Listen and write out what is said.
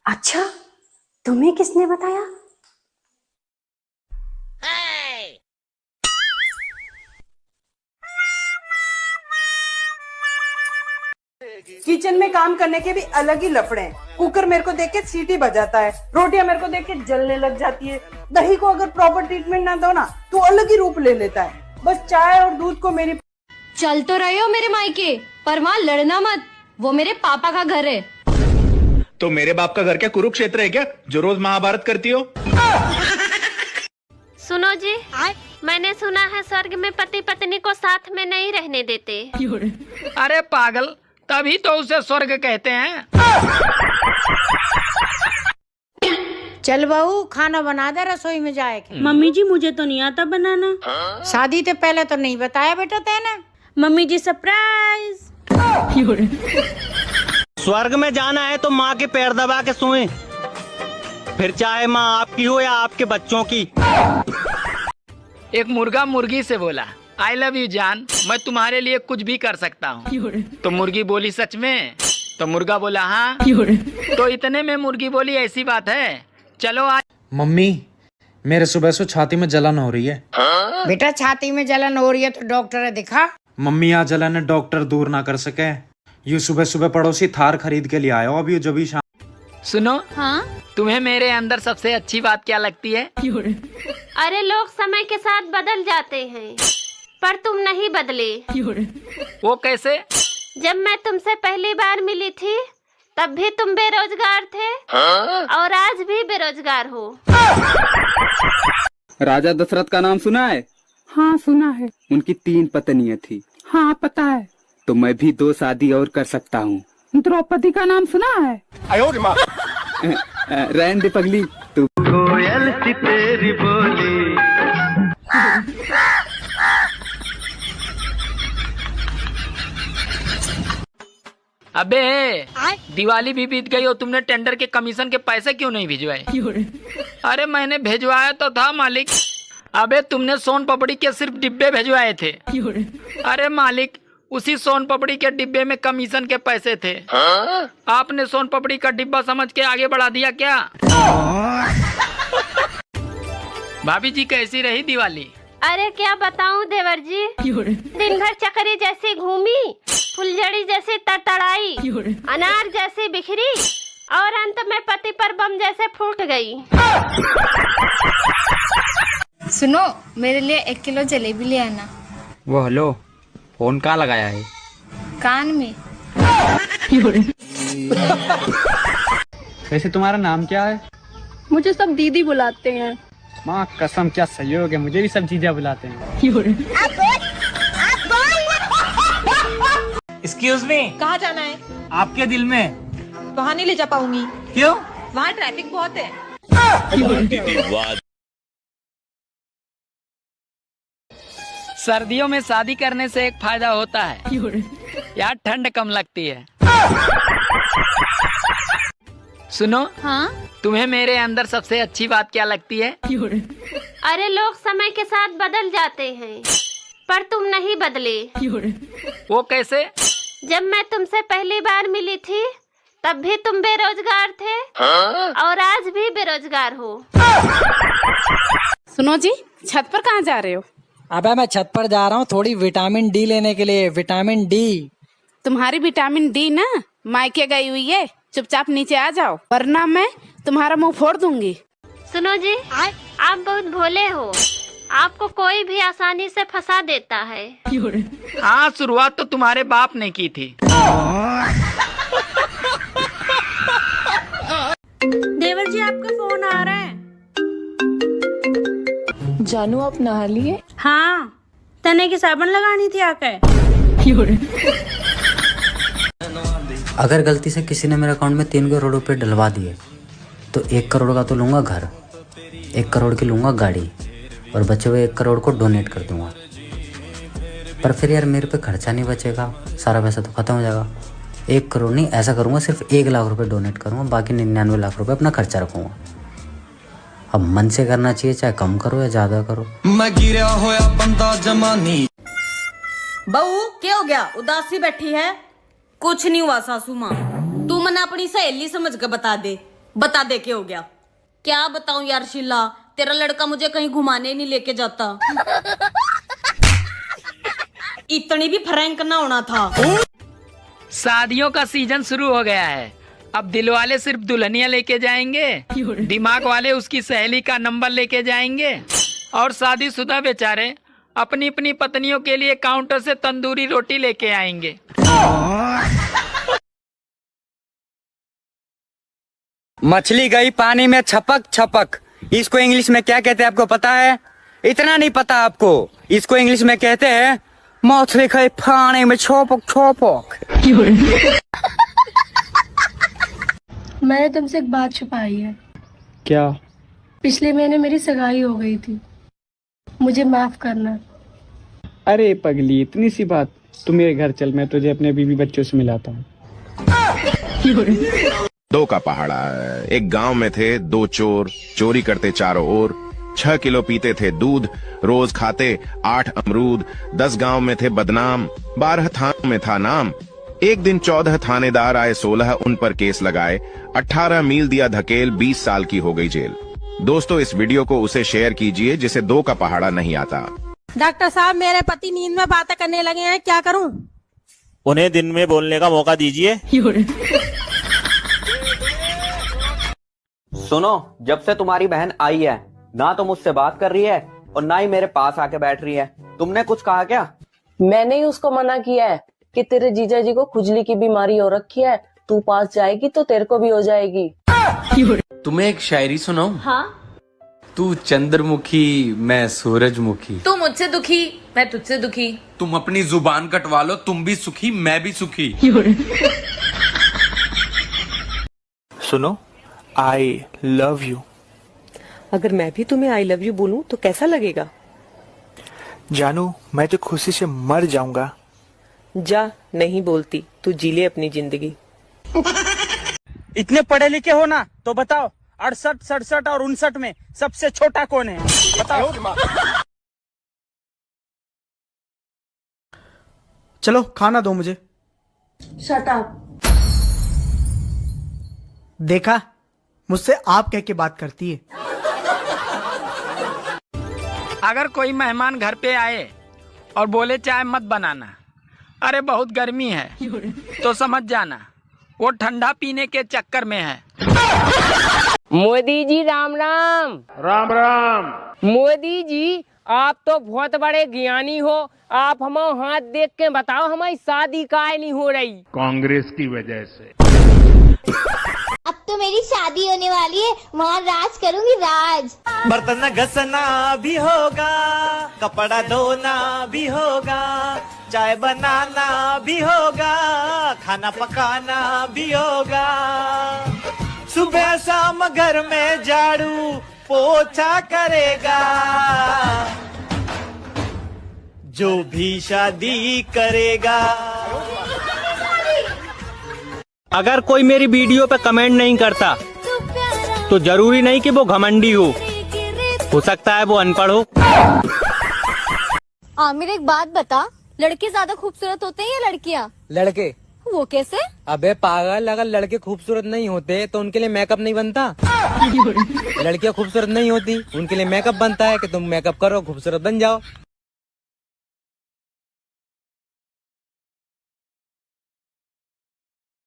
अच्छा, तुम्हें किसने बताया? किचन में काम करने के भी अलग ही लफड़े हैं। कुकर मेरे को देख के सीटी बजाता है, रोटियां मेरे को देख के जलने लग जाती है, दही को अगर प्रॉपर ट्रीटमेंट ना दो ना तो अलग ही रूप ले लेता है। बस चाय और दूध को मेरी चल तो रहे हो मेरे मायके, पर वहाँ लड़ना मत, वो मेरे पापा का घर है। तो मेरे बाप का घर क्या कुरुक्षेत्र है क्या, जो रोज महाभारत करती हो? सुनो जी, मैंने सुना है स्वर्ग में पति पत्नी को साथ में नहीं रहने देते। अरे पागल, तभी तो उसे स्वर्ग कहते हैं। चल बहू, खाना बना दे, रसोई में जाए के। मम्मी जी मुझे तो नहीं आता बनाना। शादी से पहले तो नहीं बताया बेटा तेने। मम्मी जी सरप्राइज। स्वर्ग में जाना है तो माँ के पैर दबा के सोएं, फिर चाहे माँ आपकी हो या आपके बच्चों की। एक मुर्गा मुर्गी से बोला, आई लव यू जान, मैं तुम्हारे लिए कुछ भी कर सकता हूँ। तो मुर्गी बोली सच में? तो मुर्गा बोला हाँ। तो इतने में मुर्गी बोली ऐसी बात है, चलो आज। मम्मी, मेरे सुबह से छाती में जलन हो रही है। बेटा छाती में जलन हो रही है तो डॉक्टर दिखा। मम्मी, यहाँ जलन है, डॉक्टर दूर ना कर सके। यू सुबह सुबह पड़ोसी थार खरीद के लिए आया हो अभी, जो भी शाम। सुनो, हाँ? तुम्हें मेरे अंदर सबसे अच्छी बात क्या लगती है? अरे लोग समय के साथ बदल जाते हैं, पर तुम नहीं बदले। वो कैसे? जब मैं तुमसे पहली बार मिली थी तब भी तुम बेरोजगार थे, और आज भी बेरोजगार हो। राजा दशरथ का नाम सुना है? हाँ सुना है। उनकी 3 पत्नियां थी। हाँ पता है। तो मैं भी 2 शादी और कर सकता हूँ। द्रौपदी का नाम सुना है? रहने दे पगली तू। कोयल सी तेरी बोली। अबे दिवाली भी बीत गई और तुमने टेंडर के कमीशन के पैसे क्यों नहीं भिजवाए? अरे मैंने भेजवाया तो था मालिक। अबे तुमने सोन पपड़ी के सिर्फ डिब्बे भिजवाए थे। अरे मालिक, उसी सोन पपड़ी के डिब्बे में कमीशन के पैसे थे। आपने सोन पपड़ी का डिब्बा समझ के आगे बढ़ा दिया क्या? भाभी जी कैसी रही दिवाली? अरे क्या बताऊं देवर जी, दिन भर चक्री जैसी घूमी, फुलझड़ी जैसी तड़तड़ाई, अनार जैसी बिखरी, और अंत में पति पर बम जैसे फूट गई। सुनो, मेरे लिए 1 किलो जलेबी ले आना। वो हेलो, फोन कहाँ लगाया है? कान में। वैसे तुम्हारा नाम क्या है? मुझे सब दीदी बुलाते हैं। माँ कसम, क्या सहयोग है, मुझे भी सब जीजा बुलाते हैं। एक्सक्यूज मी, कहाँ जाना है? आपके दिल में। वहाँ नहीं ले जा पाऊंगी। क्यों? वहाँ ट्रैफिक बहुत है। सर्दियों में शादी करने से एक फायदा होता है यार, ठंड कम लगती है। सुनो, हाँ? तुम्हें मेरे अंदर सबसे अच्छी बात क्या लगती है? अरे लोग समय के साथ बदल जाते हैं, पर तुम नहीं बदले। वो कैसे? जब मैं तुमसे पहली बार मिली थी तब भी तुम बेरोजगार थे, और आज भी बेरोजगार हो। सुनो जी, छत पर कहाँ जा रहे हो? अबे मैं छत पर जा रहा हूँ थोड़ी विटामिन डी लेने के लिए। Vitamin D. तुम्हारी विटामिन डी ना मायके गई हुई है, चुपचाप नीचे आ जाओ, वरना मैं तुम्हारा मुंह फोड़ दूंगी। सुनो जी, आप बहुत भोले हो, आपको कोई भी आसानी से फंसा देता है। हाँ, शुरुआत तो तुम्हारे बाप ने की थी। देवर जी आपका फोन आ रहा है। जानू, आप नहा लिए? हाँ, तने की साबुन लगानी थी आके। अगर गलती से किसी ने मेरे अकाउंट में 3 करोड़ रुपए डलवा दिए तो 1 करोड़ का तो लूँगा घर, 1 करोड़ की लूँगा गाड़ी, और बचे हुए 1 करोड़ को डोनेट कर दूँगा। पर फिर यार मेरे पे खर्चा नहीं बचेगा, सारा पैसा तो खत्म हो जाएगा। 1 करोड़ नहीं, ऐसा करूँगा सिर्फ 1 लाख रुपए डोनेट करूँगा, बाकी 99 लाख रुपए अपना खर्चा रखूँगा। अब मन से करना चाहिए, चाहे कम करो या ज़्यादा करो। मैं गिरा होया बंदा जमानी। बहू क्या हो गया, उदासी बैठी है? कुछ नहीं हुआ सासू माँ, तू मना अपनी सहेली समझ के बता दे। बता दे के हो गया। क्या बताऊं यार शीला, तेरा लड़का मुझे कहीं घुमाने नहीं लेके जाता। इतनी भी फ्रैंक ना होना था। शादियों का सीजन शुरू हो गया है। अब दिल वाले सिर्फ दुल्हनिया लेके जाएंगे, दिमाग वाले उसकी सहेली का नंबर लेके जाएंगे, और शादीशुदा बेचारे अपनी अपनी पत्नियों के लिए काउंटर से तंदूरी रोटी लेके आएंगे। मछली गई पानी में छपक छपक, इसको इंग्लिश में क्या कहते हैं आपको पता है? इतना नहीं पता आपको? इसको इंग्लिश में कहते हैं मछली गई पानी में छपक छपक। मैंने तुमसे एक बात छुपाई है। क्या? पिछले महीने मेरी सगाई हो गई थी, मुझे माफ करना। अरे पगली, इतनी सी बात? तू मेरे घर चल, मैं तुझे अपने बीवी बच्चों से मिलाता हूँ। दो का पहाड़ा। एक गांव में थे दो चोर, चोरी करते चारों ओर। 6 किलो पीते थे दूध, रोज खाते 8 अमरूद। 10 गांव में थे बदनाम, 12 थानों में था नाम। एक दिन 14 थानेदार आए, 16 उन पर केस लगाए। 18 मील दिया धकेल, 20 साल की हो गई जेल। दोस्तों, इस वीडियो को उसे शेयर कीजिए जिसे दो का पहाड़ा नहीं आता। डॉक्टर साहब, मेरे पति नींद में बातें करने लगे हैं, क्या करूं? उन्हें दिन में बोलने का मौका दीजिए। सुनो, जब से तुम्हारी बहन आई है ना तो मुझसे बात कर रही है और ना ही मेरे पास आके बैठ रही है। तुमने कुछ कहा क्या? मैंने ही उसको मना किया है कि तेरे जीजा जी को खुजली की बीमारी हो रखी है, तू पास जाएगी तो तेरे को भी हो जाएगी। तुम्हें एक शायरी सुनाऊं? हाँ। तू चंद्रमुखी, मैं सूरजमुखी। तू मुझसे दुखी, मैं तुझसे दुखी। तुम अपनी जुबान कटवा लो, तुम भी सुखी मैं भी सुखी। सुनो, आई लव यू। अगर मैं भी तुम्हें आई लव यू बोलूं तो कैसा लगेगा? जानू, मैं तो खुशी से मर जाऊंगा। जा, नहीं बोलती, तू जी ले अपनी जिंदगी। इतने पढ़े लिखे हो ना तो बताओ, 68, 67 और 59 में सबसे छोटा कौन है? बताओ। चलो खाना दो मुझे। Shut up. देखा, मुझसे आप कह के बात करती है। अगर कोई मेहमान घर पे आए और बोले चाय मत बनाना, अरे बहुत गर्मी है, तो समझ जाना वो ठंडा पीने के चक्कर में है। मोदी जी राम राम। राम राम। मोदी जी, आप तो बहुत बड़े ज्ञानी हो, आप हमारा हाथ देख के बताओ हमारी शादी काहे नहीं हो रही? कांग्रेस की वजह से। अब तो मेरी शादी होने वाली है, वहाँ राज करूंगी, राज। बर्तन घसना भी होगा, कपड़ा धोना भी होगा, चाय बनाना भी होगा, खाना पकाना भी होगा। सुबह शाम घर में झाड़ू पोछा करेगा जो भी शादी करेगा। अगर कोई मेरी वीडियो पे कमेंट नहीं करता तो जरूरी नहीं कि वो घमंडी हो सकता है वो अनपढ़ हो। आमिर, एक बात बता, लड़के ज्यादा खूबसूरत होते हैं या लड़कियाँ? लड़के। वो कैसे? अबे पागल, अगर लड़के खूबसूरत नहीं होते तो उनके लिए मेकअप नहीं बनता। लड़कियाँ खूबसूरत नहीं होती, उनके लिए मेकअप बनता है कि तुम मेकअप करो, खूबसूरत बन जाओ।